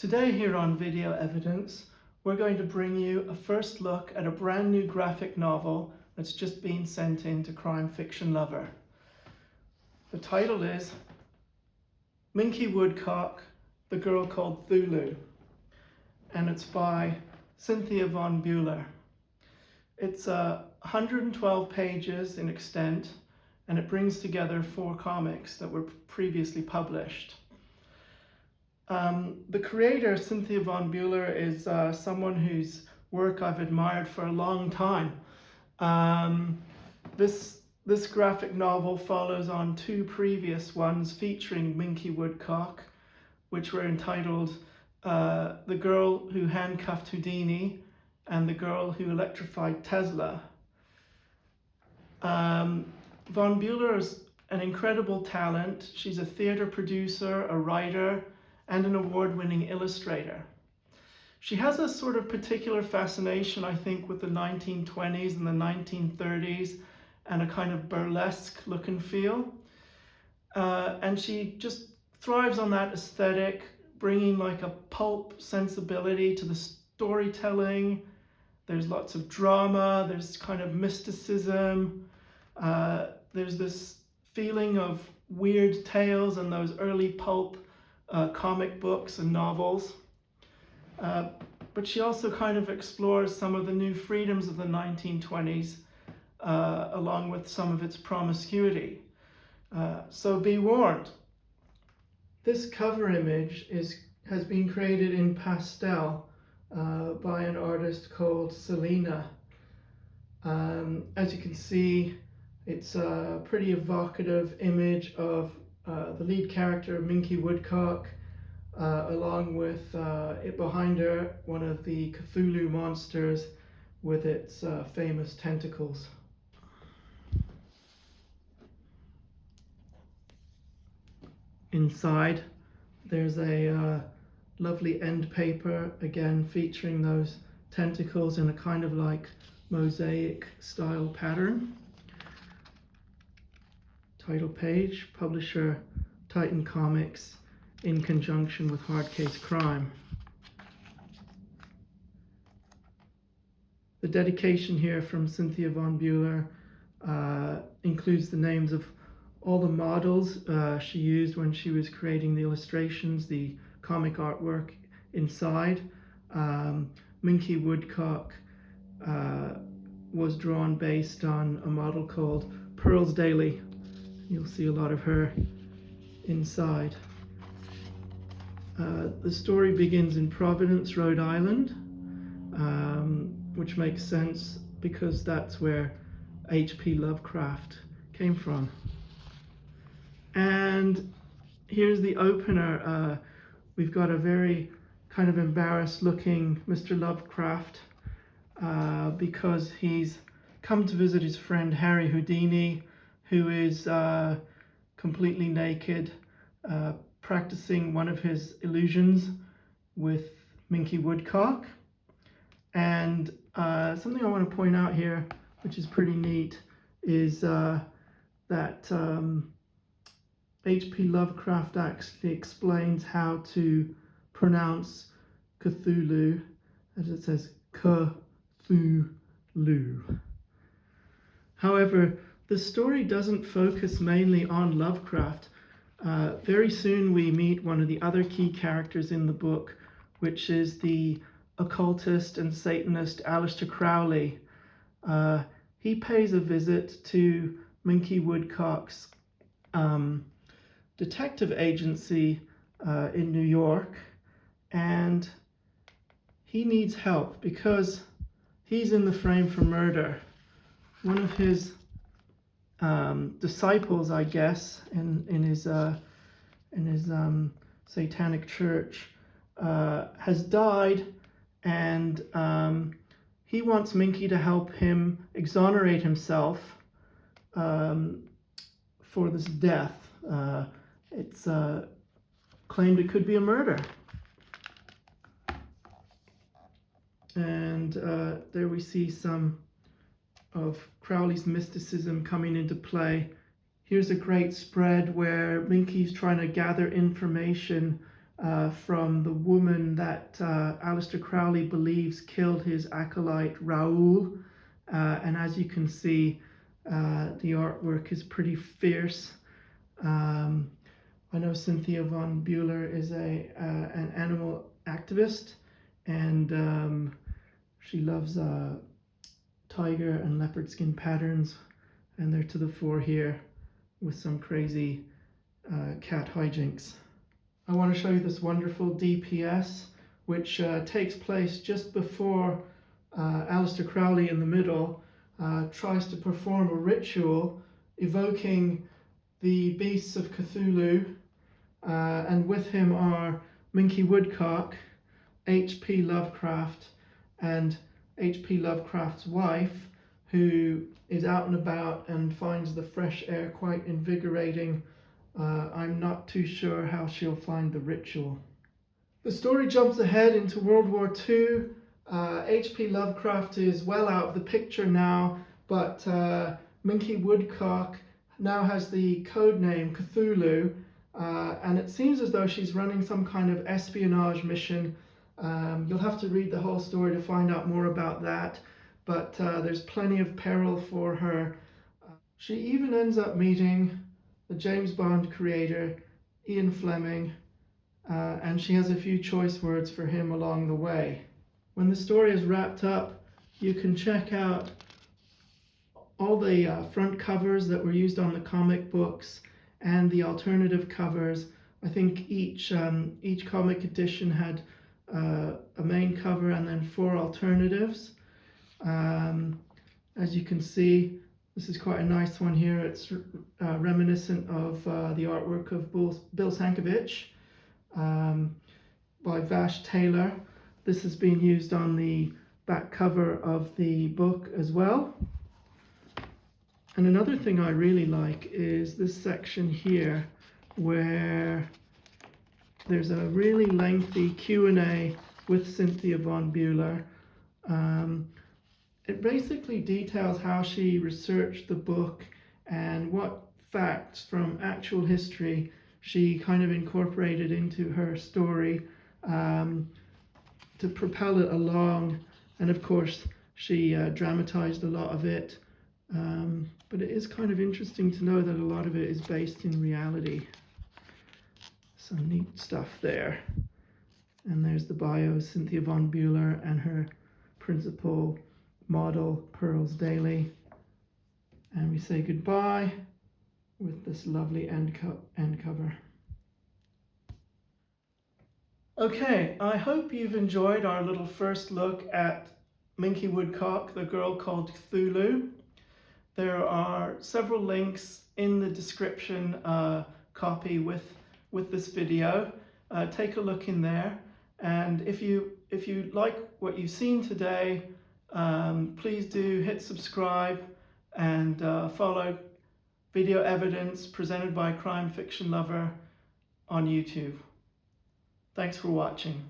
Today here on Video Evidence, we're going to bring you a first look at a brand new graphic novel that's just been sent in to Crime Fiction Lover. The title is Minky Woodcock, The Girl Called Cthulhu, and it's by Cynthia von Buhler. It's 112 pages in extent, and it brings together 4 comics that were previously published. The creator, Cynthia von Buhler, is someone whose work I've admired for a long time. This graphic novel follows on 2 previous ones featuring Minky Woodcock, which were entitled The Girl Who Handcuffed Houdini and The Girl Who Electrified Tesla. Von Buhler is an incredible talent. She's a theater producer, a writer, and an award-winning illustrator. She has a sort of particular fascination, I think, with the 1920s and the 1930s and a kind of burlesque look and feel. And she just thrives on that aesthetic, bringing like a pulp sensibility to the storytelling. There's lots of drama, there's kind of mysticism, there's this feeling of weird tales and those early pulp comic books and novels. But she also kind of explores some of the new freedoms of the 1920s, along with some of its promiscuity. So be warned. This cover image has been created in pastel by an artist called Selena. As you can see, it's a pretty evocative image of the lead character, Minky Woodcock, along with it behind her, one of the Cthulhu monsters with its famous tentacles. Inside, there's a lovely end paper, again featuring those tentacles in a kind of like mosaic style pattern. Title page, publisher Titan Comics in conjunction with Hardcase Crime. The dedication here from Cynthia von Buhler includes the names of all the models she used when she was creating the illustrations, the comic artwork inside. Minky Woodcock was drawn based on a model called Pearls Daly. You'll see a lot of her inside. The story begins in Providence, Rhode Island, which makes sense because that's where HP Lovecraft came from. And here's the opener. We've got a very kind of embarrassed looking Mr. Lovecraft because he's come to visit his friend Harry Houdini, who is completely naked, practicing one of his illusions with Minky Woodcock. And something I want to point out here, which is pretty neat, is that HP Lovecraft actually explains how to pronounce Cthulhu, as it says Cthulhu. However, the story doesn't focus mainly on Lovecraft. Very soon we meet one of the other key characters in the book, which is the occultist and Satanist Aleister Crowley. He pays a visit to Minky Woodcock's detective agency in New York, and he needs help because he's in the frame for murder. One of his disciples, I guess, in his satanic church, has died, and he wants Minky to help him exonerate himself for this death. It's claimed it could be a murder. And there we see some of Crowley's mysticism coming into play. Here's a great spread where Minky's trying to gather information from the woman that Aleister Crowley believes killed his acolyte Raoul. And as you can see, the artwork is pretty fierce. I know Cynthia von Buhler is an animal activist, and she loves tiger and leopard skin patterns, and they're to the fore here with some crazy cat hijinks. I want to show you this wonderful DPS, which takes place just before Aleister Crowley in the middle tries to perform a ritual evoking the beasts of Cthulhu, and with him are Minky Woodcock, HP Lovecraft, and HP Lovecraft's wife, who is out and about and finds the fresh air quite invigorating. I'm not too sure how she'll find the ritual. The story jumps ahead into World War II. HP Lovecraft is well out of the picture now, but Minky Woodcock now has the code name Cthulhu, and it seems as though she's running some kind of espionage mission. You'll have to read the whole story to find out more about that, but there's plenty of peril for her. She even ends up meeting the James Bond creator, Ian Fleming, and she has a few choice words for him along the way. When the story is wrapped up, you can check out all the front covers that were used on the comic books and the alternative covers. I think each comic edition had a main cover and then 4 alternatives. As you can see, this is quite a nice one here. It's reminiscent of the artwork of Bill Sankovich by Vash Taylor. This has been used on the back cover of the book as well. And another thing I really like is this section here where there's a really lengthy Q&A with Cynthia von Buhler. It basically details how she researched the book and what facts from actual history she kind of incorporated into her story to propel it along. And of course, she dramatized a lot of it. But it is kind of interesting to know that a lot of it is based in reality. Some neat stuff there. And there's the bio, Cynthia von Buhler and her principal model, Pearls Daly. And we say goodbye with this lovely end cover. Okay, I hope you've enjoyed our little first look at Minky Woodcock, the Girl Called Cthulhu. There are several links in the description copy with this video. Take a look in there, and if you like what you've seen today, please do hit subscribe and follow Video Evidence presented by Crime Fiction Lover on YouTube. Thanks for watching.